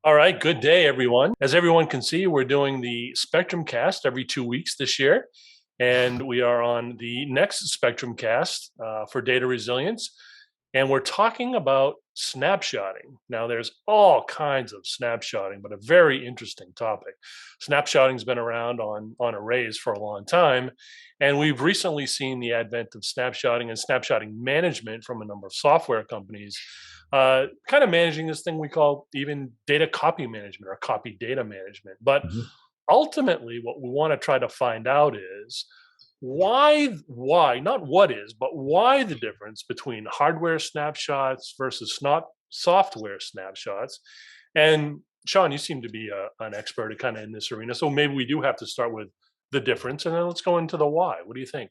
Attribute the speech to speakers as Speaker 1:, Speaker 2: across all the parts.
Speaker 1: All right, good day, everyone. As everyone can see, we're doing the SpectrumCast every 2 weeks this year, and we are on the next SpectrumCast for data resilience, and we're talking about snapshotting. Now, there's all kinds of snapshotting, but a very interesting topic. Snapshotting's been around on arrays for a long time, and we've recently seen the advent of snapshotting and snapshotting management from a number of software companies kind of managing this thing we call even data copy management or copy data management. But ultimately, what we want to try to find out is why, not what is, but why the difference between hardware snapshots versus not software snapshots. And Sean, you seem to be an expert kind of in this arena. So maybe we do have to start with the difference and then let's go into the why. What do you think?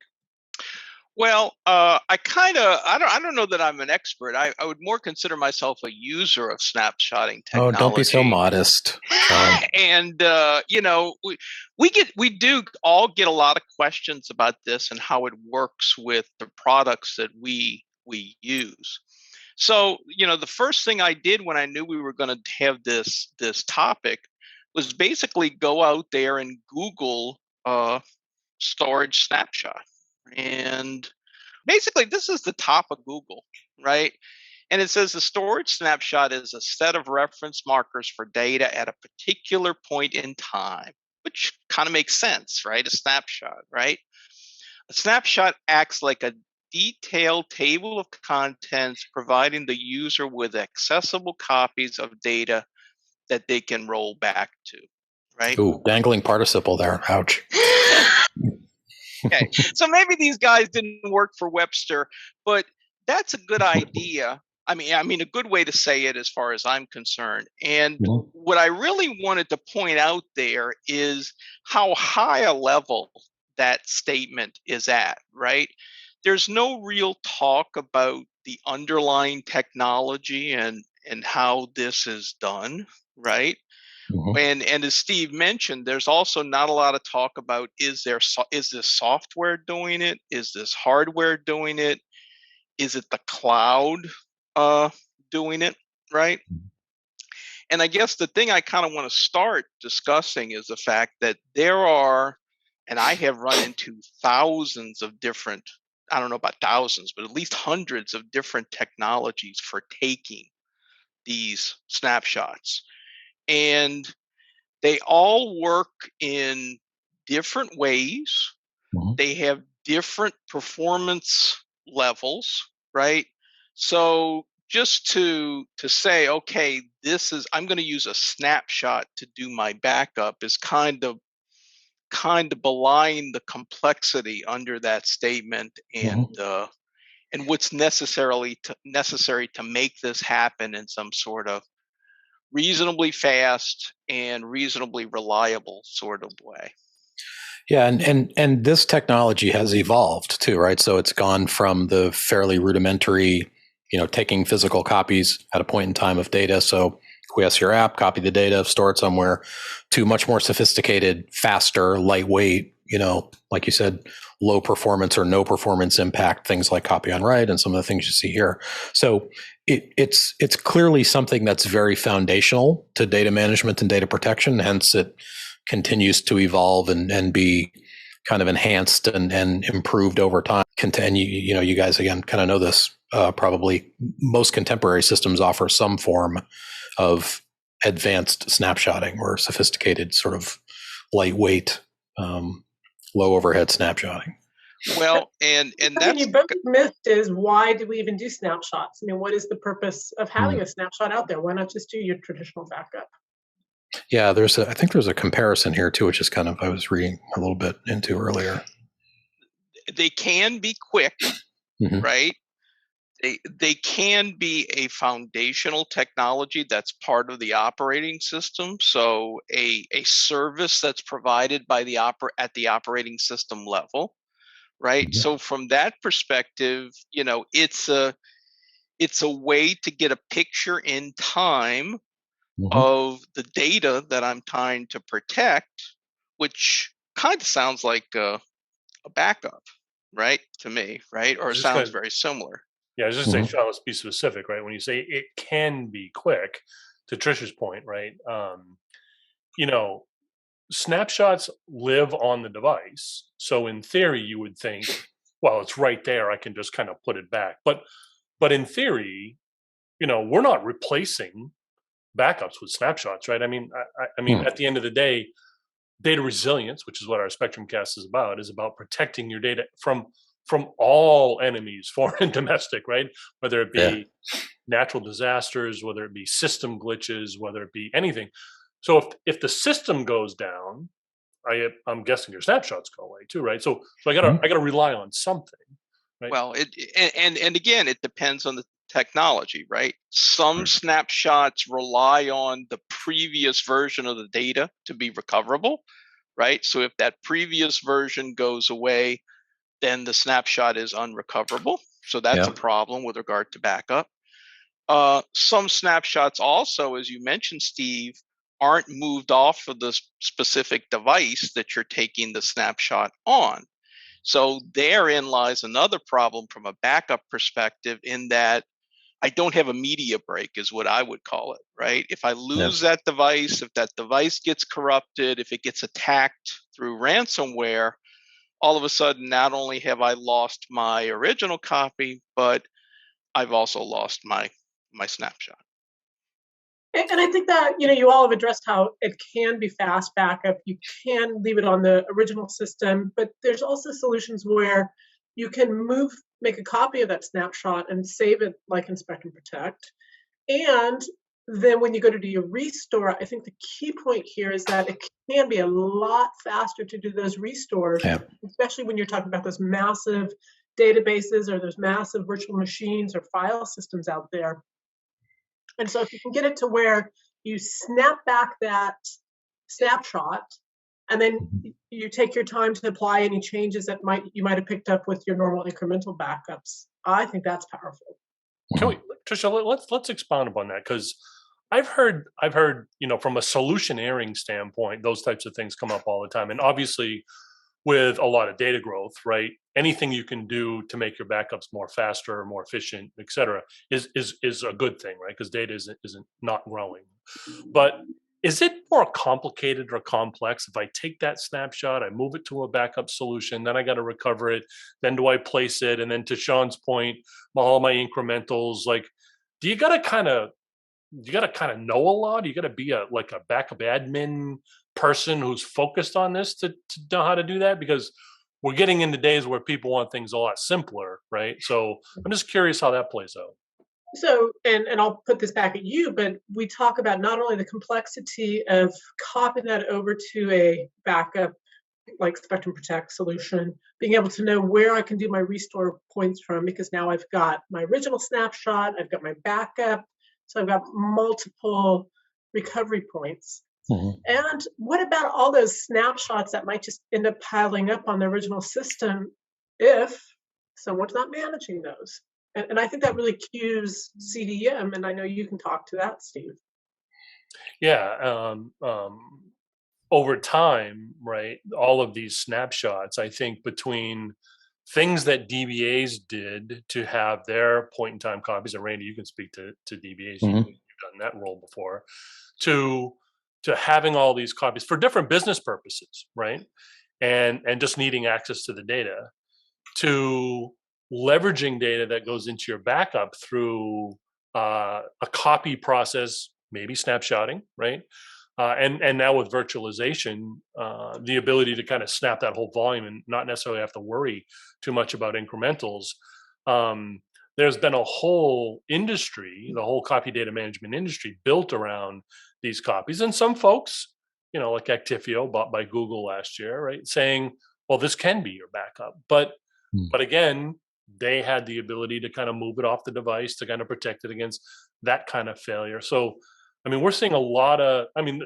Speaker 2: Well, I don't know that I'm an expert. I would more consider myself a user of snapshotting technology.
Speaker 3: Oh, don't be so modest.
Speaker 2: And we do all get a lot of questions about this and how it works with the products that we use. So, the first thing I did when I knew we were going to have this topic was basically go out there and Google storage snapshot. And basically, this is the top of Google, right? And it says the storage snapshot is a set of reference markers for data at a particular point in time, which kind of makes sense, right? A snapshot, right? A snapshot acts like a detailed table of contents, providing the user with accessible copies of data that they can roll back to, right?
Speaker 3: Ooh, dangling participle there. Ouch.
Speaker 2: Okay, so maybe these guys didn't work for Webster, but that's a good idea. I mean, a good way to say it as far as I'm concerned. And what I really wanted to point out there is how high a level that statement is at, right? There's no real talk about the underlying technology and how this is done, right? And as Steve mentioned, there's also not a lot of talk about is this software doing it? Is this hardware doing it? Is it the cloud doing it, right? And I guess the thing I kind of want to start discussing is the fact that there are, and I have run into thousands of different, I don't know about thousands, but at least hundreds of different technologies for taking these snapshots. And they all work in different ways. They have different performance levels, right? So just to say, okay, I'm going to use a snapshot to do my backup is kind of belying the complexity under that statement and what's necessary to make this happen in some sort of reasonably fast and reasonably reliable sort of way.
Speaker 3: Yeah, and this technology has evolved too, right? So it's gone from the fairly rudimentary, taking physical copies at a point in time of data. So acquiesce your app, copy the data, store it somewhere, to much more sophisticated, faster, lightweight, like you said, low performance or no performance impact, things like copy on write and some of the things you see here. So it's clearly something that's very foundational to data management and data protection. Hence, it continues to evolve and be kind of enhanced and improved over time. And you guys again kind of know this. Probably most contemporary systems offer some form of advanced snapshotting or sophisticated sort of lightweight, low overhead snapshotting.
Speaker 2: Well, and that's
Speaker 4: you both missed is why do we even do snapshots? I mean, what is the purpose of having a snapshot out there? Why not just do your traditional backup?
Speaker 3: Yeah, I think there's a comparison here too, which is kind of I was reading a little bit into earlier.
Speaker 2: They can be quick, right? They can be a foundational technology that's part of the operating system. So a service that's provided by at the operating system level, right? So from that perspective, it's a way to get a picture in time of the data that I'm trying to protect, which kind of sounds like a backup, right? To me, right? Or it sounds very similar.
Speaker 1: Yeah, I was just saying, Sean, let's be specific, right? When you say it can be quick, to Trisha's point, right? You know, snapshots live on the device. So in theory, you would think, well, it's right there. I can just kind of put it back. But in theory, you know, we're not replacing backups with snapshots, right? I mean, I mean, at the end of the day, data resilience, which is what our SpectrumCast is about protecting your data from all enemies, foreign and domestic, right? Whether it be natural disasters, whether it be system glitches, whether it be anything. So if the system goes down, I'm guessing your snapshots go away too, right? So I gotta rely on something, right?
Speaker 2: Well, and again, it depends on the technology, right? Some snapshots rely on the previous version of the data to be recoverable, right? So if that previous version goes away, then the snapshot is unrecoverable. So that's a problem with regard to backup. Some snapshots also, as you mentioned, Steve, aren't moved off of the specific device that you're taking the snapshot on. So therein lies another problem from a backup perspective, in that I don't have a media break, is what I would call it, right? If I lose that device, if that device gets corrupted, if it gets attacked through ransomware, all of a sudden, not only have I lost my original copy, but I've also lost my snapshot.
Speaker 4: And I think that, you know, you all have addressed how it can be fast backup. You can leave it on the original system, but there's also solutions where you can make a copy of that snapshot and save it like in Spectrum Protect. And then when you go to do your restore, I think the key point here is that it can be a lot faster to do those restores, especially when you're talking about those massive databases or those massive virtual machines or file systems out there. And so if you can get it to where you snap back that snapshot, and then you take your time to apply any changes that you might have picked up with your normal incremental backups, I think that's powerful.
Speaker 1: Can we, Trisha, let's expound upon that, because I've heard, you know, from a solutioneering standpoint, those types of things come up all the time. And obviously, with a lot of data growth, right? Anything you can do to make your backups more faster, more efficient, et cetera, is a good thing, right? Because data isn't not growing. But is it more complicated or complex if I take that snapshot, I move it to a backup solution, then I got to recover it, then do I place it, and then to Sean's point, all my incrementals, like, do you got to kind of know a lot? You got to be a backup admin person who's focused on this to know how to do that, because we're getting into days where people want things a lot simpler, right? So I'm just curious how that plays out.
Speaker 4: So, and I'll put this back at you, but we talk about not only the complexity of copying that over to a backup like Spectrum Protect solution, being able to know where I can do my restore points from, because now I've got my original snapshot, I've got my backup, so I've got multiple recovery points. And what about all those snapshots that might just end up piling up on the original system if someone's not managing those? And I think that really cues CDM, and I know you can talk to that, Steve.
Speaker 1: Yeah. Over time, right, all of these snapshots, I think between things that DBAs did to have their point-in-time copies, and Randy, you can speak to DBAs, you've done that role before, to having all these copies for different business purposes, right? And just needing access to the data, to leveraging data that goes into your backup through a copy process, maybe snapshotting, right? And now with virtualization, the ability to kind of snap that whole volume and not necessarily have to worry too much about incrementals. There's been a whole industry, the whole copy data management industry, built around these copies. And some folks, you know, like Actifio, bought by Google last year, right, saying, well, this can be your backup. But again, they had the ability to kind of move it off the device to kind of protect it against that kind of failure. So, I mean, we're seeing a lot of, I mean,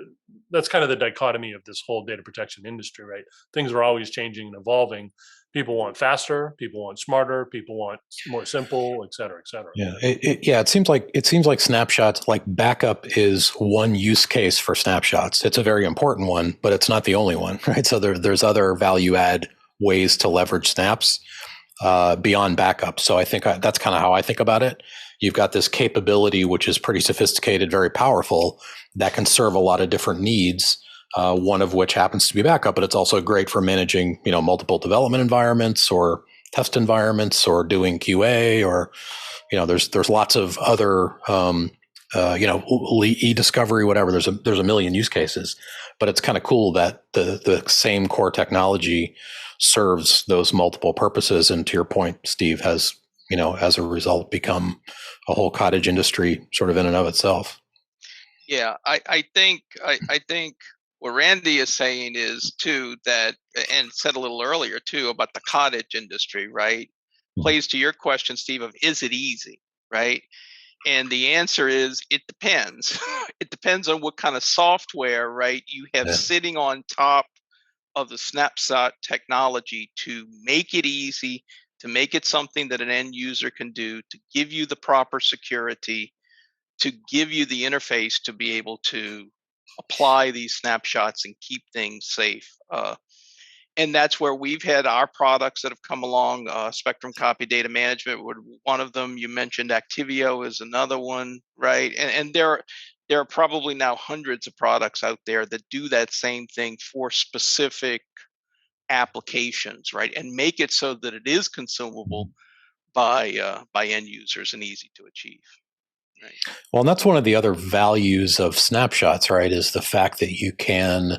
Speaker 1: that's kind of the dichotomy of this whole data protection industry, right? Things are always changing and evolving. People want faster, people want smarter, people want more simple, et cetera, et cetera.
Speaker 3: Yeah, it seems like snapshots, like backup is one use case for snapshots. It's a very important one, but it's not the only one, right? So there's other value add ways to leverage snaps beyond backup. So I think that's kind of how I think about it. you've got this capability, which is pretty sophisticated, very powerful, that can serve a lot of different needs. One of which happens to be backup, but it's also great for managing, multiple development environments or test environments or doing QA, or, there's lots of other, e-discovery, whatever. There's a million use cases, but it's kind of cool that the same core technology serves those multiple purposes. And to your point, Steve, has, as a result, become a whole cottage industry sort of in and of itself.
Speaker 2: Yeah, I think what Randy is saying is too that, and said a little earlier too, about the cottage industry, right? Plays to your question, Steve, of is it easy, right? And the answer is it depends. It depends on what kind of software, right, you have sitting on top of the Snapshot technology to make it easy, to make it something that an end user can do, to give you the proper security, to give you the interface to be able to apply these snapshots and keep things safe. And that's where we've had our products that have come along. Spectrum Copy Data Management, one of them. You mentioned Activio is another one, right? And there are probably now hundreds of products out there that do that same thing for specific applications, right? And make it so that it is consumable by end users and easy to achieve. Right.
Speaker 3: Well, and that's one of the other values of snapshots, right? Is the fact that you can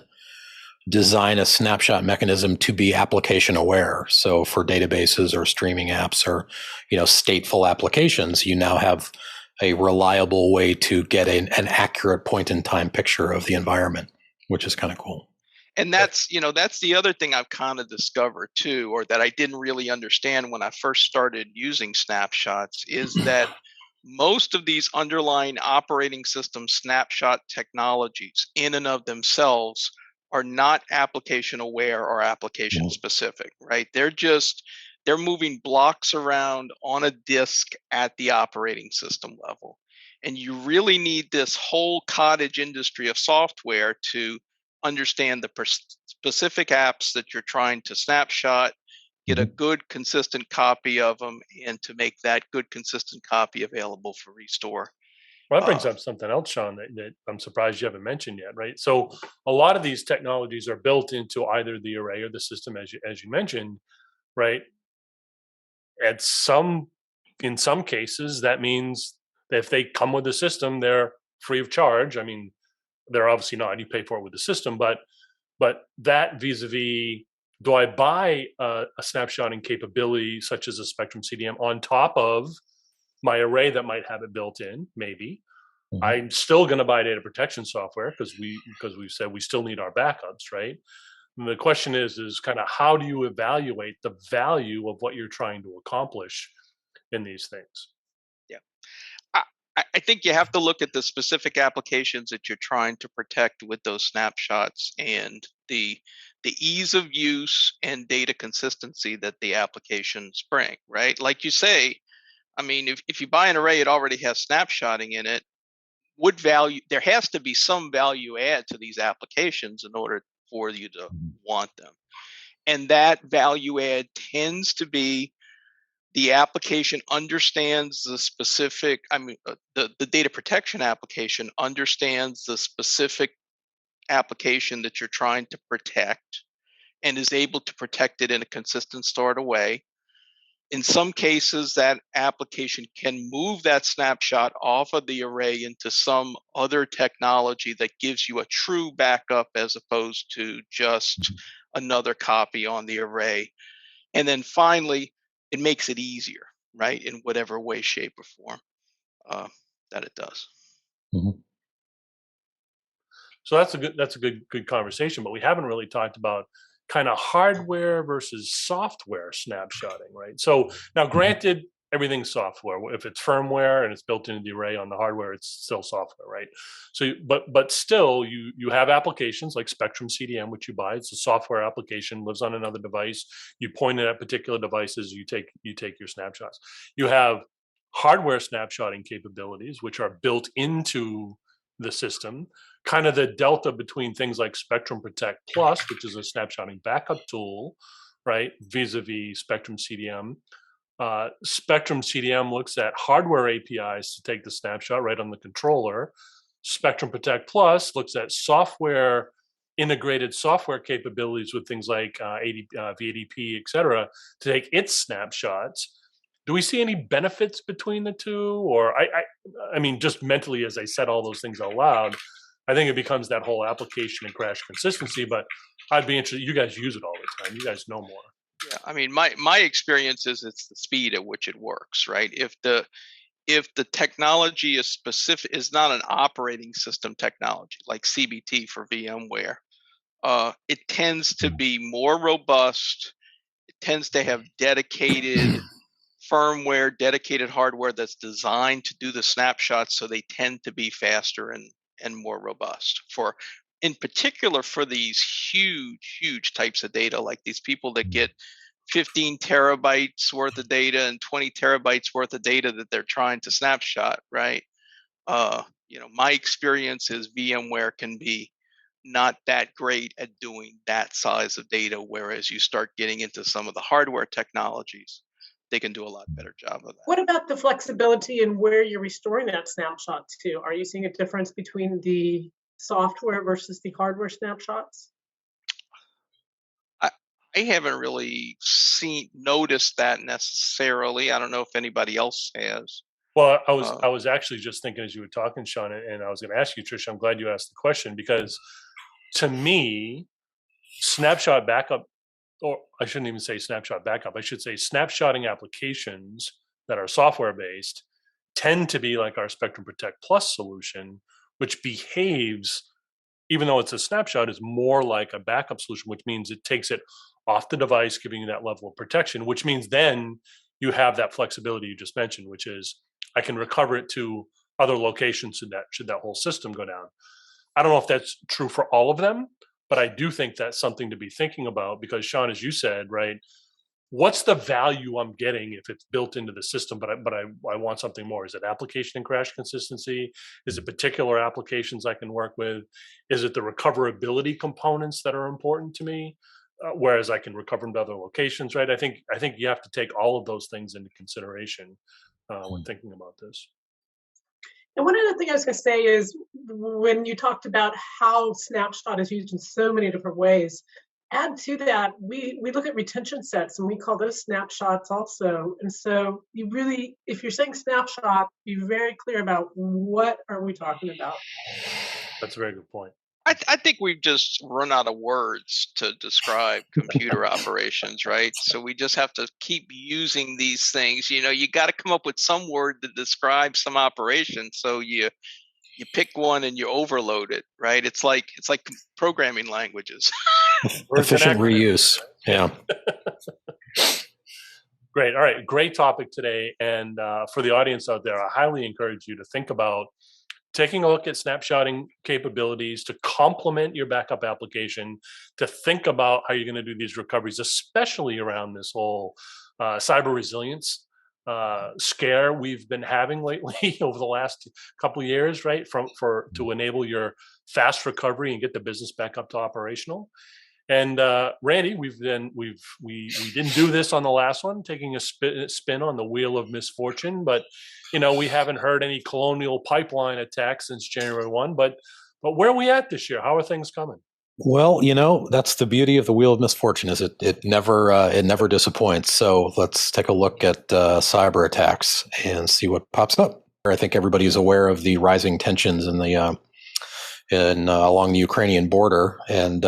Speaker 3: design a snapshot mechanism to be application aware. So for databases or streaming apps or, stateful applications, you now have a reliable way to get an accurate point in time picture of the environment, which is kind of cool.
Speaker 2: And that's the other thing I've kind of discovered too, or that I didn't really understand when I first started using snapshots, is that most of these underlying operating system snapshot technologies in and of themselves are not application aware or application specific, right? They're moving blocks around on a disk at the operating system level. And you really need this whole cottage industry of software to understand the specific apps that you're trying to snapshot, get a good consistent copy of them, and to make that good consistent copy available for restore.
Speaker 1: Well, that brings up something else, Sean, that I'm surprised you haven't mentioned yet, right? So a lot of these technologies are built into either the array or the system, as you mentioned, right? In some cases, that means that if they come with the system, they're free of charge. I mean, they're obviously not. You pay for it with the system, but that vis-a-vis, do I buy a snapshotting capability such as a Spectrum CDM on top of my array that might have it built in? Maybe. I'm still going to buy data protection software because we've said we still need our backups, right? And the question is kind of how do you evaluate the value of what you're trying to accomplish in these things?
Speaker 2: Yeah. I think you have to look at the specific applications that you're trying to protect with those snapshots and the ease of use and data consistency that the applications bring, right? Like you say, I mean, if you buy an array, it already has snapshotting in it. There has to be some value add to these applications in order for you to want them. And that value add tends to be the application understands the specific, the data protection application understands the specific application that you're trying to protect and is able to protect it in a consistent, stored way. In some cases, that application can move that snapshot off of the array into some other technology that gives you a true backup as opposed to just another copy on the array. And then finally, it makes it easier, right, in whatever way, shape, or form that it does.
Speaker 1: So that's a good conversation, but we haven't really talked about kind of hardware versus software snapshotting, right? So now, granted, everything's software. If it's firmware and it's built into the array on the hardware, it's still software, right? So, but still, you have applications like Spectrum CDM, which you buy. It's a software application, lives on another device. You point it at particular devices. You take your snapshots. You have hardware snapshotting capabilities, which are built into the system. Kind of the delta between things like Spectrum Protect Plus, which is a snapshotting backup tool, right, vis-a-vis Spectrum CDM. Spectrum CDM looks at hardware APIs to take the snapshot right on the controller. Spectrum Protect Plus looks at software, integrated software capabilities with things like VADP, et cetera, to take its snapshots. Do we see any benefits between the two? Or I mean, just mentally, as I said all those things out loud, I think it becomes that whole application and crash consistency. But I'd be interested. You guys use it all the time. You guys know more.
Speaker 2: Yeah, I mean, my experience is it's the speed at which it works, right? If the technology is not an operating system technology like CBT for VMware, it tends to be more robust. It tends to have dedicated firmware, dedicated hardware that's designed to do the snapshots, so they tend to be faster and more robust. In particular for these huge types of data, like these people that get 15 terabytes worth of data and 20 terabytes worth of data that they're trying to snapshot, right? My experience is VMware can be not that great at doing that size of data, whereas you start getting into some of the hardware technologies, they can do a lot better job of that.
Speaker 4: What about the flexibility in where you're restoring that snapshot to? Are you seeing a difference between the software versus the hardware snapshots?
Speaker 2: I haven't really noticed that necessarily. I don't know if anybody else has.
Speaker 1: Well, I was actually just thinking as you were talking, Sean, and I was going to ask you, Tricia. I'm glad you asked the question, because to me, snapshot backup, or I shouldn't even say snapshot backup, I should say snapshotting applications that are software based tend to be like our Spectrum Protect Plus solution, which behaves, even though it's a snapshot, is more like a backup solution, which means it takes it off the device, giving you that level of protection, which means then you have that flexibility you just mentioned, which is I can recover it to other locations should that whole system go down. I don't know if that's true for all of them, but I do think that's something to be thinking about, because Sean, as you said, right, what's the value I'm getting if it's built into the system, but I want something more? Is it application and crash consistency? Is it particular applications I can work with? Is it the recoverability components that are important to me? Whereas I can recover them to other locations, right? I think you have to take all of those things into consideration when thinking about this.
Speaker 4: And one other thing I was going to say is, when you talked about how Snapshot is used in so many different ways, add to that, we look at retention sets and we call those snapshots also. And so you really, if you're saying snapshot, be very clear about what are we talking about.
Speaker 1: That's a very good point.
Speaker 2: I think we've just run out of words to describe computer operations, right? So we just have to keep using these things. You got to come up with some word to describe some operation. So you pick one and you overload it, right? It's like programming languages.
Speaker 3: Efficient reuse. Yeah.
Speaker 1: Great. All right. Great topic today. And for the audience out there, I highly encourage you to think about taking a look at snapshotting capabilities to complement your backup application, to think about how you're going to do these recoveries, especially around this whole cyber resilience scare we've been having lately over the last couple of years, right? To enable your fast recovery and get the business back up to operational. And Randy, we didn't do this on the last one, taking a spin on the wheel of misfortune, but we haven't heard any Colonial Pipeline attacks since January 1. But where are we at this year? How are things coming?
Speaker 3: Well, that's the beauty of the wheel of misfortune, is it never disappoints. So let's take a look at cyber attacks and see what pops up. I think everybody's aware of the rising tensions in the along the Ukrainian border, and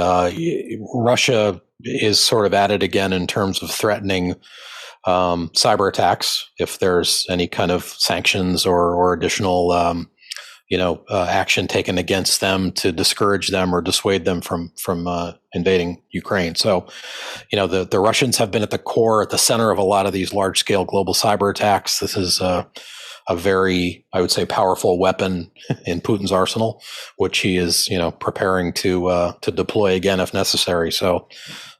Speaker 3: Russia is sort of at it again in terms of threatening cyber attacks if there's any kind of sanctions or additional action taken against them to discourage them or dissuade them from invading Ukraine. So, the Russians have been at the center of a lot of these large scale global cyber attacks. This is a very, I would say, powerful weapon in Putin's arsenal, which he is, preparing to deploy again if necessary. So,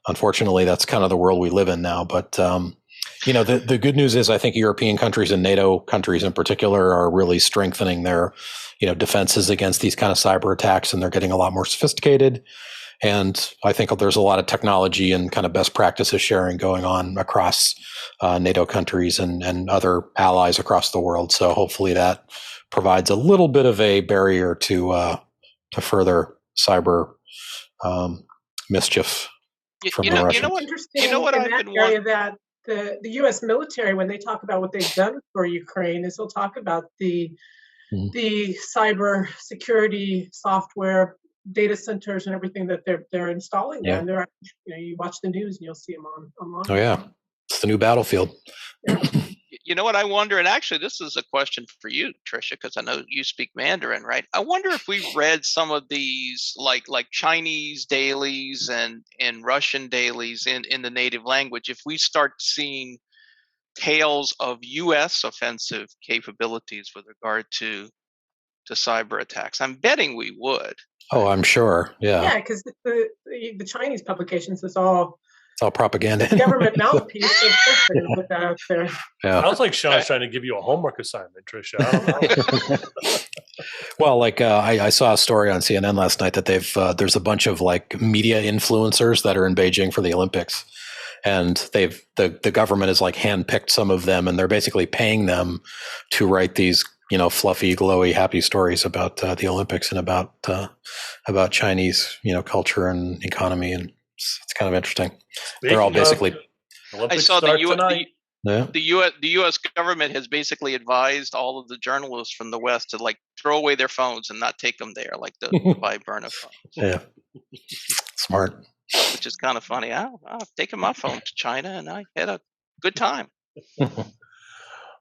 Speaker 3: unfortunately, that's kind of the world we live in now. But the good news is, I think European countries and NATO countries in particular are really strengthening their defenses against these kind of cyber attacks, and they're getting a lot more sophisticated. And I think there's a lot of technology and kind of best practices sharing going on across NATO countries and other allies across the world. So hopefully that provides a little bit of a barrier to further cyber mischief from the Russians.
Speaker 2: You know what
Speaker 4: in
Speaker 2: I've
Speaker 4: that
Speaker 2: been
Speaker 4: area that the U.S. military, when they talk about what they've done for Ukraine, is they'll talk about the cyber security software, data centers, and everything that they're installing there. And they're, you watch the news and you'll see them online.
Speaker 3: Oh yeah, it's the new battlefield.
Speaker 4: Yeah.
Speaker 2: You know what I wonder, and actually this is a question for you, Tricia, because I know you speak Mandarin, right? I wonder if we read some of these like Chinese dailies and Russian dailies in the native language, if we start seeing tales of U.S. offensive capabilities with regard to cyber attacks. I'm betting we would.
Speaker 3: Oh, I'm sure. Yeah.
Speaker 4: Yeah, because the Chinese publications is all.
Speaker 3: It's all propaganda.
Speaker 4: Government mouthpiece. So of course they're going to put that out there.
Speaker 3: Yeah.
Speaker 1: Sounds like Sean's trying to give you a homework assignment, Tricia. I don't know.
Speaker 3: Well, like I saw a story on CNN last night that there's a bunch of like media influencers that are in Beijing for the Olympics, and the government has like handpicked some of them, and they're basically paying them to write these fluffy, glowy, happy stories about the Olympics and about Chinese culture and economy, and it's kind of interesting. They're all basically.
Speaker 2: I saw the U.S. government has basically advised all of the journalists from the West to like throw away their phones and not take them there, like the buy burner phones.
Speaker 3: Yeah, smart.
Speaker 2: Which is kind of funny. I've taken my phone to China and I had a good time.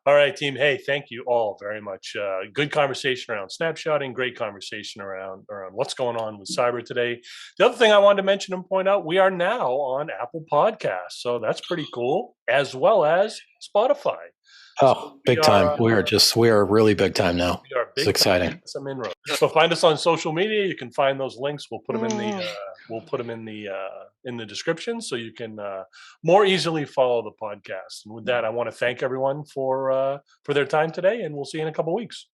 Speaker 1: All right, team. Hey, thank you all very much. Good conversation around snapshotting. Great conversation around what's going on with cyber today. The other thing I wanted to mention and point out, we are now on Apple Podcasts, so that's pretty cool, as well as Spotify.
Speaker 3: Oh, big time. We are really big time now.
Speaker 1: We are big.
Speaker 3: It's exciting.
Speaker 1: Some inroads. So find us on social media. You can find those links. We'll put them in the description so you can more easily follow the podcast. And with that, I want to thank everyone for their time today, and we'll see you in a couple of weeks.